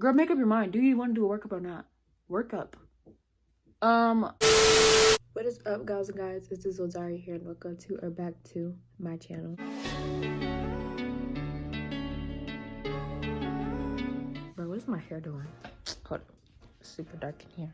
Girl, make up your mind. Do you want to do a workup or not? Workup. What is up, gals and guys? This is Ozari here, and welcome to or back to my channel. Bro, what is my hair doing? Hold on. It's super dark in here.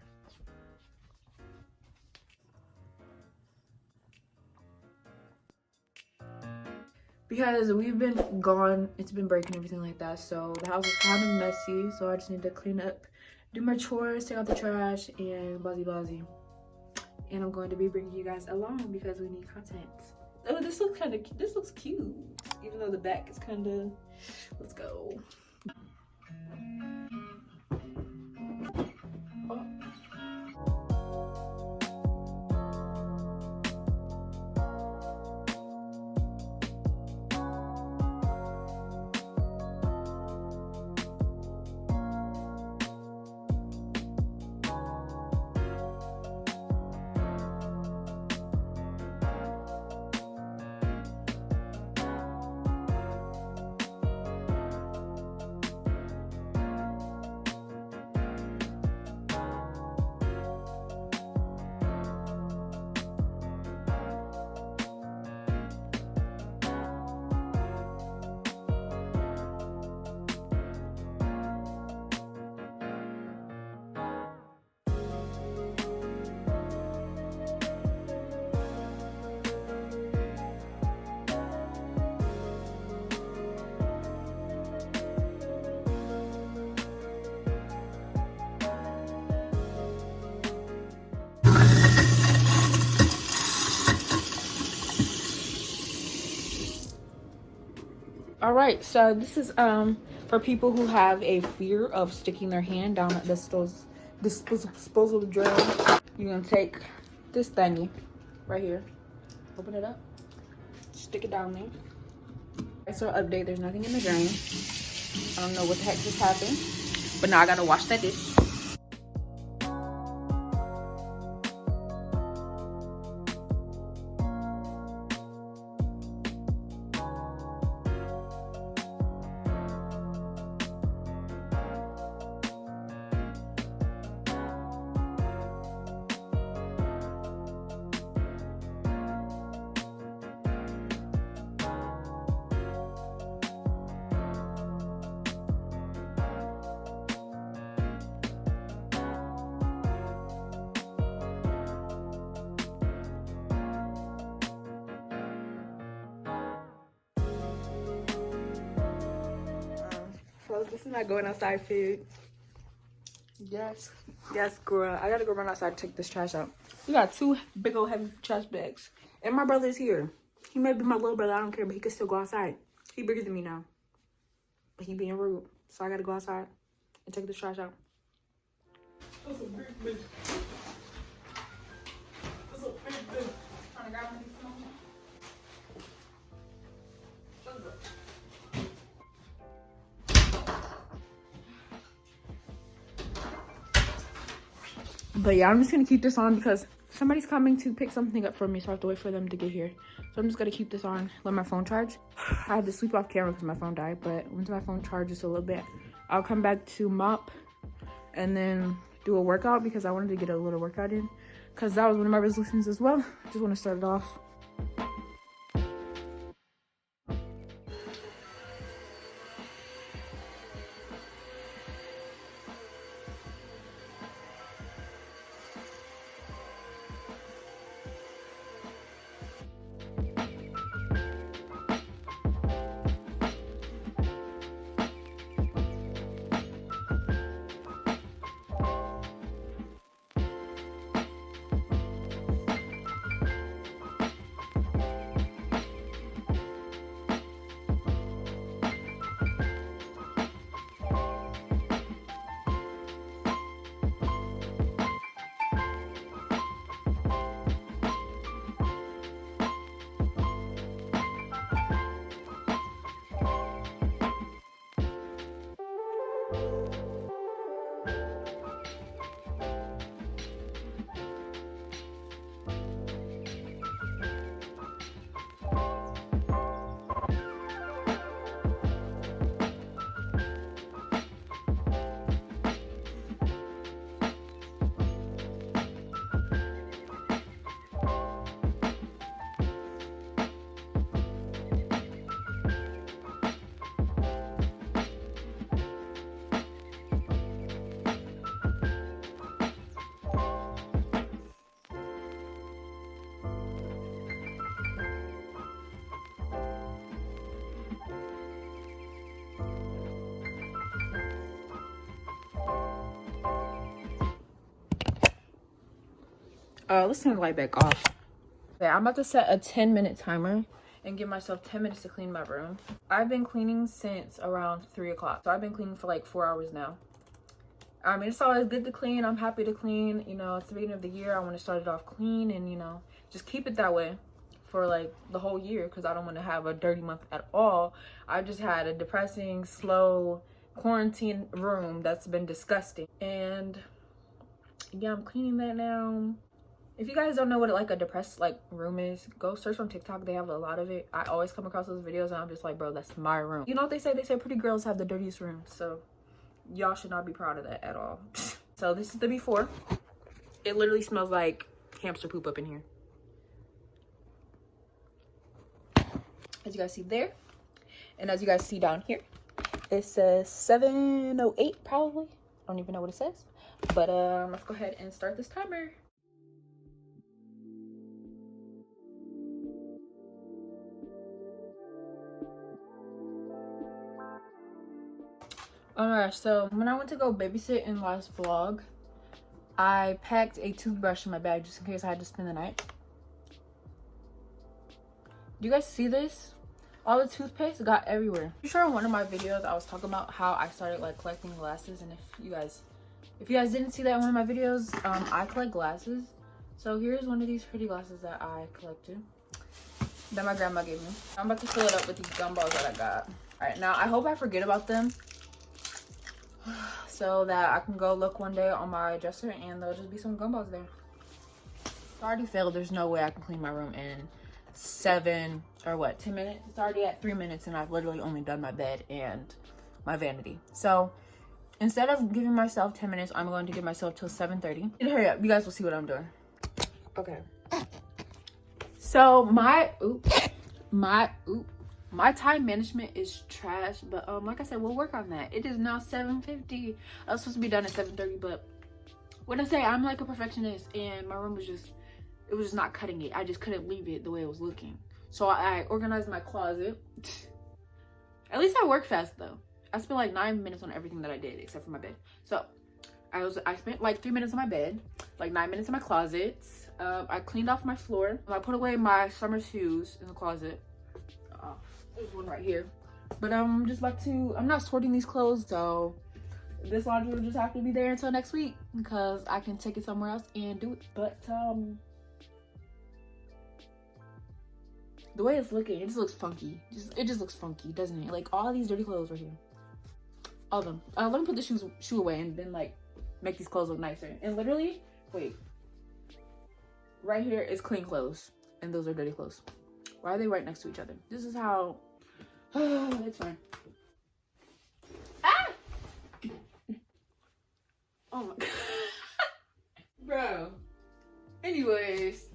Because we've been gone, it's been breaking, everything like that. So the house is kind of messy. So I just need to clean up, do my chores, take out the trash, and buzzy. And I'm going to be bringing you guys along because we need content. Oh, this looks cute. Even though the back is kind of, let's go. Oh. All right, so this is for people who have a fear of sticking their hand down at this disposable drain. You're gonna take this thingy right here, open it up, stick it down there. So update, there's nothing in the drain. I don't know what the heck just happened, but now I gotta wash that dish. So this is not going outside food. Yes, girl. I gotta go run outside to take this trash out. We got two big old heavy trash bags. And my brother's here. He may be my little brother, I don't care, but he can still go outside. He bigger than me now. But he being rude. So I gotta go outside and take this trash out. That's a big bitch. That's a big bitch. Trying to grab me. But yeah, I'm just gonna keep this on because somebody's coming to pick something up for me, so I have to wait for them to get here. So I'm just gonna keep this on, let my phone charge. I had to sleep off camera because my phone died, but once my phone charges a little bit, I'll come back to mop and then do a workout because I wanted to get a little workout in because that was one of my resolutions as well. I just want to start it off. Let's turn the light back off. Okay, I'm about to set a 10-minute timer and give myself 10 minutes to clean my room. I've been cleaning since around 3 o'clock. So I've been cleaning for like 4 hours now. I mean, it's always good to clean. I'm happy to clean. You know, it's the beginning of the year. I want to start it off clean and, you know, just keep it that way for like the whole year, because I don't want to have a dirty month at all. I just had a depressing, slow quarantine room that's been disgusting. And yeah, I'm cleaning that now. If you guys don't know what like a depressed like room is, go search on TikTok. They have a lot of it. I always come across those videos and I'm just like, bro, that's my room. You know what they say? They say pretty girls have the dirtiest rooms. So y'all should not be proud of that at all. So this is the before. It literally smells like hamster poop up in here. As you guys see there. And as you guys see down here, it says 7:08 probably. I don't even know what it says. But let's go ahead and start this timer. Alright, so when I went to go babysit in last vlog, I packed a toothbrush in my bag just in case I had to spend the night. Do you guys see this? All the toothpaste got everywhere. I'm sure in one of my videos I was talking about how I started like collecting glasses, and if you guys didn't see that in one of my videos, I collect glasses. So here's one of these pretty glasses that I collected that my grandma gave me. I'm about to fill it up with these gumballs that I got. Alright, now I hope I forget about them, so that I can go look one day on my dresser and there'll just be some gumballs there. It's already failed. There's no way I can clean my room in 10 minutes. It's already at 3 minutes and I've literally only done my bed and my vanity. So instead of giving myself 10 minutes, I'm going to give myself till 7:30. And hurry up, you guys will see what I'm doing. Okay. So my time management is trash, but like I said, we'll work on that. It is now 7:50. I was supposed to be done at 7:30, but when I say I'm like a perfectionist and my room was just, it was just not cutting it. I just couldn't leave it the way it was looking. So I organized my closet. At least I work fast though. I spent like 9 minutes on everything that I did except for my bed. So I spent like 3 minutes on my bed, like 9 minutes in my closet. I cleaned off my floor. I put away my summer shoes in the closet. There's one right here. But I'm just about to, I'm not sorting these clothes, so this laundry will just have to be there until next week because I can take it somewhere else and do it. But the way it's looking, it just looks funky. It just looks funky, doesn't it? Like all these dirty clothes right here, all of them. Let me put the shoe away and then like make these clothes look nicer. And literally, wait, right here is clean clothes and those are dirty clothes. Why are they right next to each other? This is how. Oh, it's fine. Ah! Oh my god. Bro. Anyways.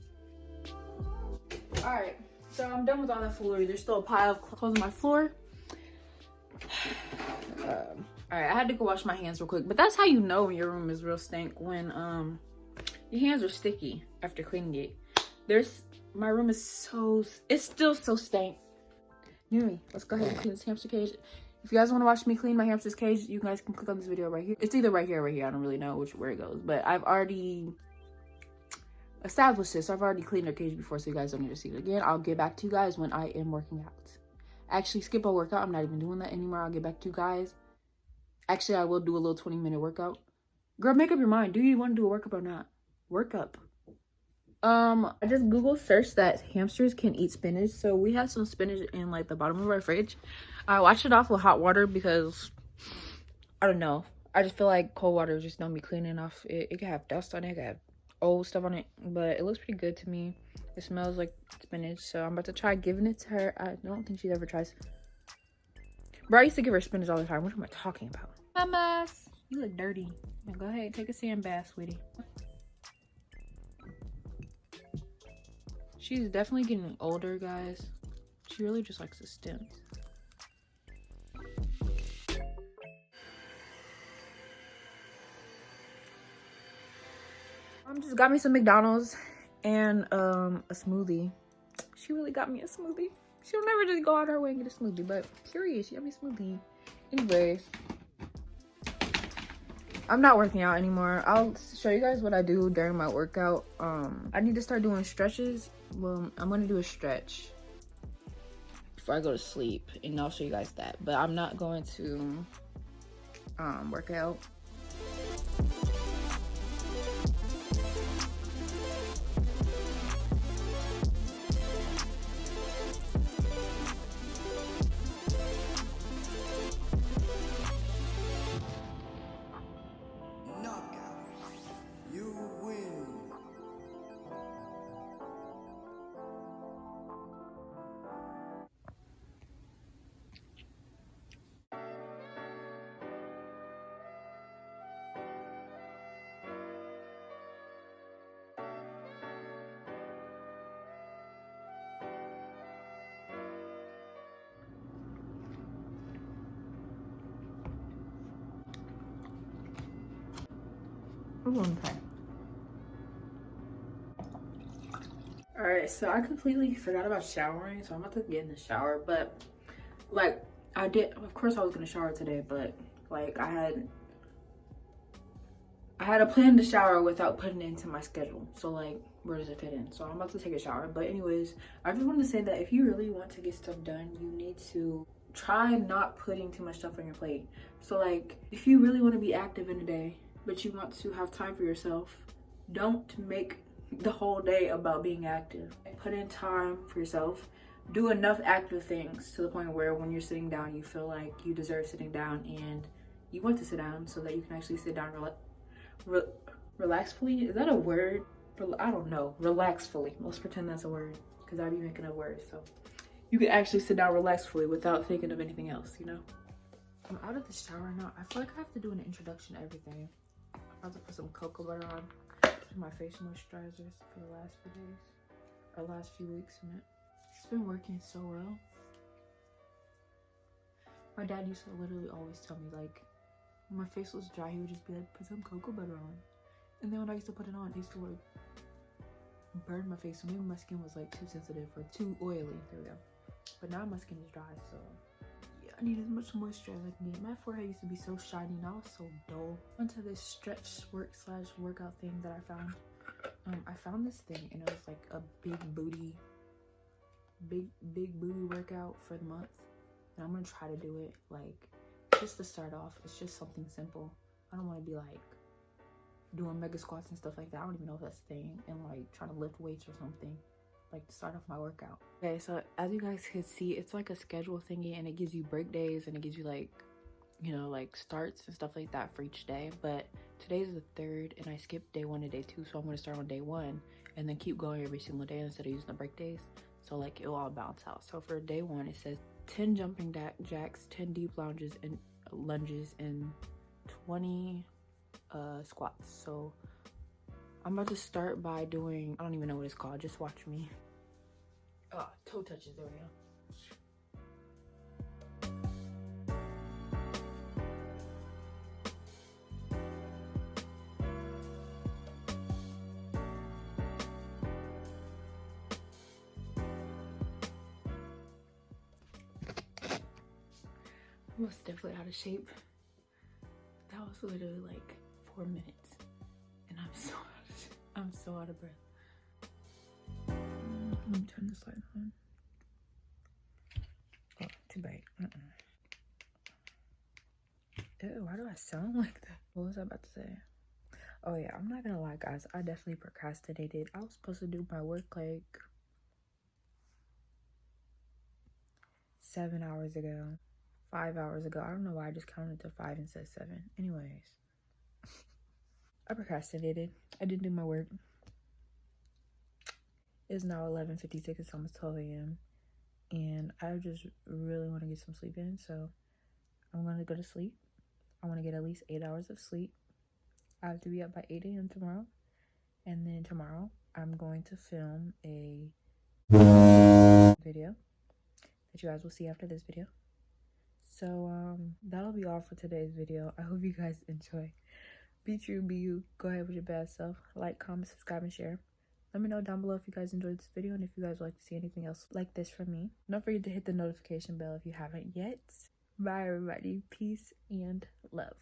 Alright. So I'm done with all that foolery. There's still a pile of clothes on my floor. Alright, I had to go wash my hands real quick. But that's how you know when your room is real stank. When your hands are sticky after cleaning it. My room is it's still so stank. Anyway, let's go ahead and clean this hamster cage. If you guys want to watch me clean my hamster's cage, you guys can click on this video right here. It's either right here or right here. I don't really know where it goes, but I've already established this. So I've already cleaned their cage before, so you guys don't need to see it again. I'll get back to you guys when I am working out. Actually, skip a workout. I'm not even doing that anymore. I'll get back to you guys. Actually, I will do a little 20-minute workout. Girl, make up your mind. Do you want to do a workup or not? Workup. I just Google searched that hamsters can eat spinach. So we have some spinach in like the bottom of our fridge. I washed it off with hot water because I don't know. I just feel like cold water just don't be clean enough. It can have dust on it, it can have old stuff on it, but it looks pretty good to me. It smells like spinach, so I'm about to try giving it to her. I don't think she ever tries. Bro, I used to give her spinach all the time. What am I talking about? Mamas, you look dirty. Now go ahead, take a sand bath, sweetie. She's definitely getting older, guys. She really just likes the stems. Just got me some McDonald's and a smoothie. She really got me a smoothie. She'll never just go out her way and get a smoothie, but period, she got me a smoothie. Anyways, I'm not working out anymore. I'll show you guys what I do during my workout. I need to start doing stretches. Well, I'm gonna do a stretch before I go to sleep, and I'll show you guys that. But I'm not going to work out. Okay. All right, so I completely forgot about showering, so I'm about to get in the shower. But like, I did, of course I was gonna shower today, but like I had a plan to shower without putting it into my schedule. So like, where does it fit in? So I'm about to take a shower. But anyways, I just wanted to say that if you really want to get stuff done, you need to try not putting too much stuff on your plate. So like, if you really want to be active in a day, but you want to have time for yourself, don't make the whole day about being active. Put in time for yourself. Do enough active things to the point where when you're sitting down, you feel like you deserve sitting down and you want to sit down, so that you can actually sit down relax fully. Is that a word? I don't know. Relax fully. Let's pretend that's a word, because I'd be making up words. So you can actually sit down relax fully without thinking of anything else, you know? I'm out of the shower now. I feel like I have to do an introduction to everything. I'm about to put some cocoa butter on my face moisturizers for the last few days, or last few weeks in it. It's been working so well. My dad used to literally always tell me, like, when my face was dry, he would just be like, put some cocoa butter on. And then when I used to put it on, it used to like burn my face. So maybe my skin was like too sensitive or too oily. There we go. But now my skin is dry, so yeah, I need as much moisture as I can get. My forehead used to be so shiny, now it's so dull. Onto this stretch workout thing that I found. I found this thing and it was like a big booty workout for the month. And I'm gonna try to do it, like, just to start off. It's just something simple. I don't want to be like doing mega squats and stuff like that. I don't even know if that's a thing. And like trying to lift weights or something, like to start off my workout. Okay, so as you guys can see, it's like a schedule thingy, and it gives you break days, and it gives you like, you know, like starts and stuff like that for each day. But today's the 3rd, and I skipped day 1 and day 2, so I'm going to start on day 1 and then keep going every single day instead of using the break days. So like it'll all balance out. So for day 1, it says 10 jumping jacks, 10 deep lunges and 20 squats. So I'm about to start by doing, I don't even know what it's called, just watch me. Oh, toe touches, there we go. I was definitely out of shape. That was literally like 4 minutes, and I'm so out of breath. Let me turn this light on. Oh, too bright. Ew, why do I sound like that? What was I about to say? Oh yeah, I'm not gonna lie, guys. I definitely procrastinated. I was supposed to do my work like 7 hours ago. 5 hours ago. I don't know why I just counted to 5 instead of 7. Anyways, I procrastinated. I didn't do my work. It's now 11:56. It's almost 12 a.m. and I just really want to get some sleep in, so I'm going to go to sleep. I want to get at least 8 hours of sleep. I have to be up by 8 a.m. tomorrow, and then tomorrow I'm going to film a video that you guys will see after this video. So that'll be all for today's video. I hope you guys enjoy. Be true, be you. Go ahead with your best self. Like, comment, subscribe, and share. Let me know down below if you guys enjoyed this video and if you guys would like to see anything else like this from me. Don't forget to hit the notification bell if you haven't yet. Bye everybody. Peace and love.